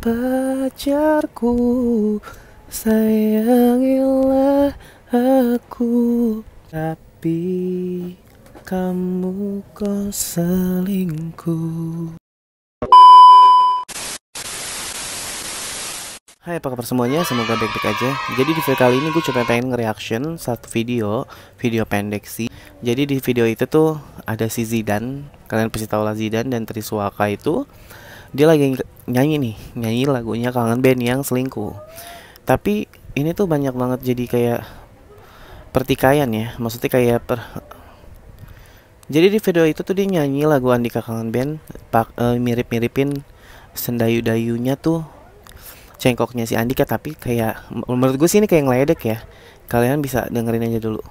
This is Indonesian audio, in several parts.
pacarku, sayangilah aku, tapi kamu kok selingkuh. Hai, apa kabar semuanya? Semoga baik-baik aja. Jadi di video kali ini gue coba pengen nge-reaction satu video pendek sih. Jadi di video itu tuh ada si Zidan. Kalian pasti tahu lah Zidan dan Triswaka itu. Dia lagi nyanyi lagunya Kangen Band yang selingkuh. Tapi ini tuh banyak banget jadi kayak pertikaian ya. Maksudnya kayak jadi di video itu tuh dia nyanyi lagu Andika Kangen Band, mirip-miripin sendayu-dayunya tuh cengkoknya si Andika, tapi kayak menurut gue sih ini kayak ngeledek ya. Kalian bisa dengerin aja dulu.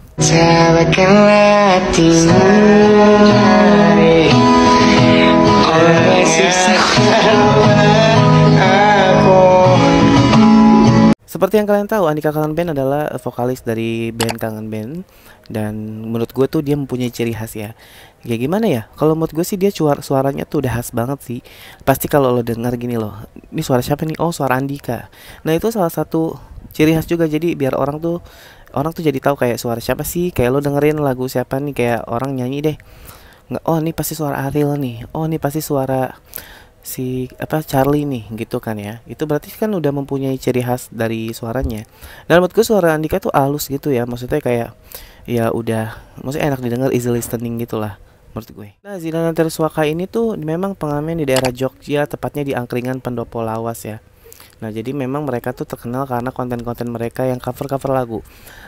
Seperti yang kalian tahu, Andika Kangen Band adalah vokalis dari band Kangen Band. Dan menurut gue tuh dia mempunyai ciri khas ya. Kayak gimana ya? Kalau menurut gue sih dia suaranya tuh udah khas banget sih. Pasti kalau lo dengar gini loh, ini suara siapa nih? Oh, suara Andika. Nah itu salah satu ciri khas juga. Jadi biar orang tuh jadi tahu kayak suara siapa sih. Kayak lo dengerin lagu siapa nih, kayak orang nyanyi deh. Nggak, oh ini pasti suara Ariel nih. Oh ini pasti suara si Charlie nih gitu kan ya. Itu berarti kan udah mempunyai ciri khas dari suaranya. Dan menurut gue suara Andika tuh halus gitu ya. Maksudnya kayak ya udah, maksudnya enak didengar, easy listening gitulah menurut gue. Nah, Zidan dan Triswaka ini tuh memang pengamen di daerah Jogja, tepatnya di Angkringan Pendopo Lawas ya. Nah, jadi memang mereka tuh terkenal karena konten-konten mereka yang cover-cover lagu.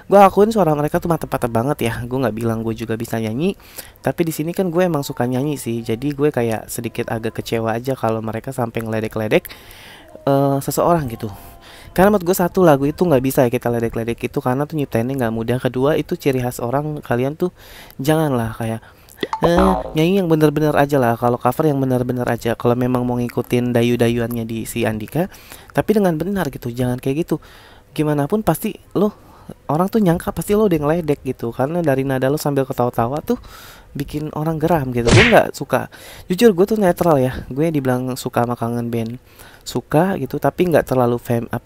Gue akuin suara mereka tuh mantep-mantep banget ya. Gue nggak bilang gue juga bisa nyanyi, tapi di sini kan gue emang suka nyanyi sih. Jadi gue kayak sedikit agak kecewa aja kalau mereka sampai ngeledek-ledek seseorang gitu. Karena menurut gue satu, lagu itu nggak bisa ya kita ledek-ledek itu, karena tuh nyiptainnya nggak mudah. Kedua, itu ciri khas orang. Kalian tuh janganlah kayak nyanyi yang bener-bener aja lah. Kalau cover yang bener-bener aja. Kalau memang mau ngikutin dayu-dayuannya di si Andika, tapi dengan benar gitu. Jangan kayak gitu. Gimana pun pasti lo, orang tuh nyangka pasti lo udah ngeledek gitu. Karena dari nada lo sambil ketawa-tawa tuh bikin orang geram gitu. Gue nggak suka. Jujur gue tuh netral ya. Gue dibilang suka sama Kangen Band, suka gitu, tapi nggak terlalu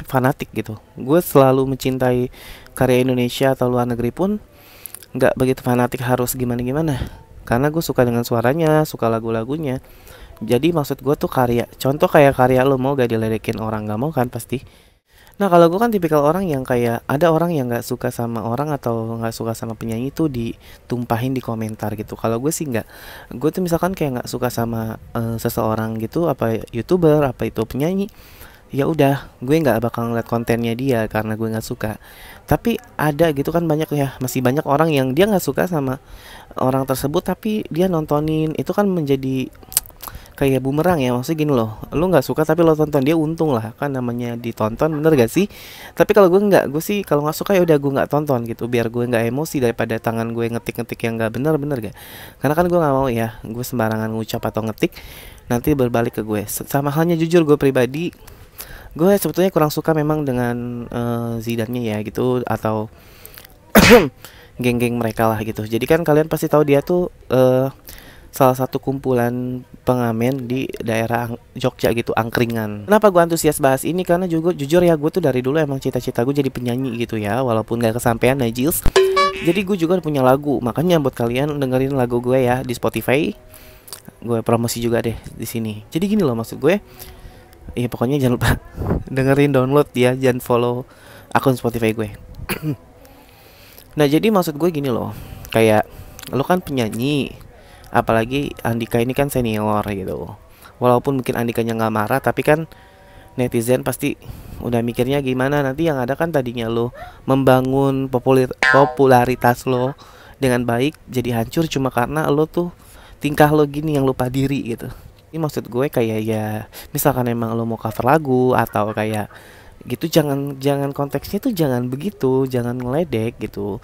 fanatik gitu. Gue selalu mencintai karya Indonesia atau luar negeri pun nggak begitu fanatik harus gimana-gimana. Karena gue suka dengan suaranya, suka lagu-lagunya. Jadi maksud gue tuh karya. Contoh kayak karya lo, mau gak diledekin orang? Nggak mau kan pasti. Nah kalau gue kan tipikal orang yang kayak ada orang yang nggak suka sama orang atau nggak suka sama penyanyi tuh ditumpahin di komentar gitu. Kalau gue sih nggak. Gue tuh misalkan kayak nggak suka sama seseorang gitu, apa YouTuber, apa itu penyanyi, ya udah gue nggak bakal ngeliat kontennya dia karena gue nggak suka. Tapi ada gitu kan, banyak ya, masih banyak orang yang dia nggak suka sama orang tersebut tapi dia nontonin. Itu kan menjadi kayak bumerang ya. Maksudnya gini loh, lu nggak suka tapi lo tonton, dia untung lah kan, namanya ditonton, bener gak sih? Tapi kalau gue nggak, gue sih kalau nggak suka ya udah gue nggak tonton gitu, biar gue nggak emosi daripada tangan gue ngetik-ngetik yang nggak bener gak? Karena kan gue nggak mau ya gue sembarangan ngucap atau ngetik nanti berbalik ke gue. Sama halnya jujur gue pribadi, gue sebetulnya kurang suka memang dengan Zidannya ya gitu, atau geng-geng mereka lah gitu. Jadi kan kalian pasti tahu dia tuh salah satu kumpulan pengamen di daerah Jogja gitu, Angkringan. Kenapa gue antusias bahas ini? Karena juga jujur ya, gue tuh dari dulu emang cita-cita gue jadi penyanyi gitu ya, walaupun gak kesampean Najils. Jadi gue juga punya lagu, makanya buat kalian dengerin lagu gue ya di Spotify. Gue promosi juga deh di sini. Jadi gini loh maksud gue, ya pokoknya jangan lupa dengerin, download ya, jangan follow akun Spotify gue. Nah jadi maksud gue gini loh, kayak lo kan penyanyi, apalagi Andika ini kan senior gitu. Walaupun mungkin Andikanya nggak marah, tapi kan netizen pasti udah mikirnya gimana nanti. Yang ada kan tadinya lo membangun popularitas lo dengan baik jadi hancur cuma karena lo tuh tingkah lo gini yang lupa diri gitu. Ini maksud gue kayak ya, misalkan emang lo mau cover lagu atau kayak gitu, jangan konteksnya tuh jangan begitu, jangan ngeledek gitu.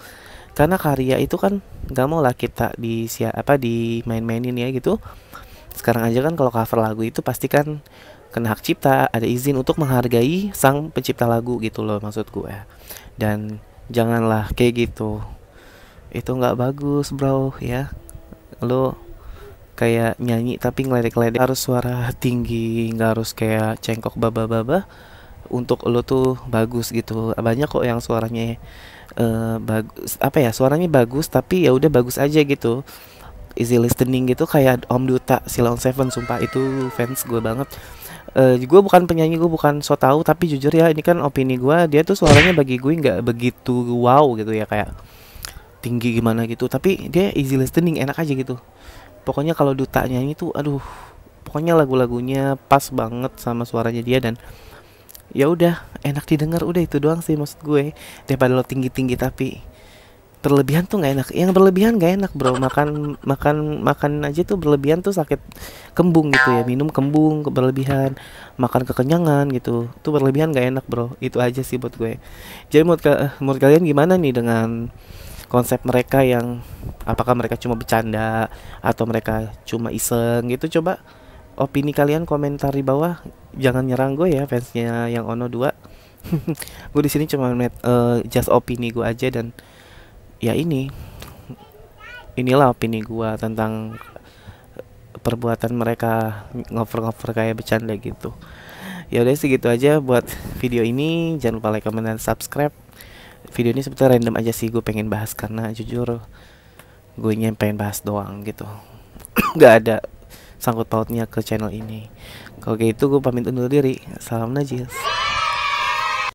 Karena karya itu kan nggak mau lah kita dimain-mainin ya gitu. Sekarang aja kan kalau cover lagu itu pasti kan kena hak cipta, ada izin untuk menghargai sang pencipta lagu gitu loh maksud gue. Dan janganlah kayak gitu, itu nggak bagus bro ya. Lo kayak nyanyi tapi ngeledek-ledek, harus suara tinggi, nggak harus kayak cengkok baba-baba. Untuk lo tuh bagus gitu. Banyak kok yang suaranya bagus, apa ya, suaranya bagus tapi ya udah bagus aja gitu, easy listening gitu, kayak Om Duta Silon Seven. Sumpah itu fans gue banget. Gue bukan penyanyi, gue bukan so tau, tapi jujur ya ini kan opini gue, dia tuh suaranya bagi gue nggak begitu wow gitu ya, kayak tinggi gimana gitu, tapi dia easy listening, enak aja gitu. Pokoknya kalau Duta nyanyi tuh aduh, pokoknya lagu-lagunya pas banget sama suaranya dia, dan ya udah enak didengar, udah itu doang sih maksud gue. Daripada lo tinggi-tinggi tapi berlebihan tuh nggak enak. Yang berlebihan nggak enak bro, makan makan makan aja tuh berlebihan tuh sakit kembung gitu ya, minum kembung berlebihan, makan kekenyangan gitu tuh berlebihan, nggak enak bro. Itu aja sih buat gue. Jadi menurut kalian gimana nih dengan konsep mereka, yang apakah mereka cuma bercanda atau mereka cuma iseng gitu? Coba opini kalian komentar di bawah. Jangan nyerang gue ya fansnya yang Ono 2. Gue di sini cuma just opini gue aja, dan ya inilah opini gue tentang perbuatan mereka ngover-ngover kayak bercanda gitu. Ya udah sih gitu aja buat video ini. Jangan lupa like, comment, dan subscribe. Video ini sebetulnya random aja sih, gue pengen bahas karena jujur gue pengen bahas doang gitu. Nggak ada sangkut pautnya ke channel ini. Kalau kayak itu gue pamit undur diri. Salam najis.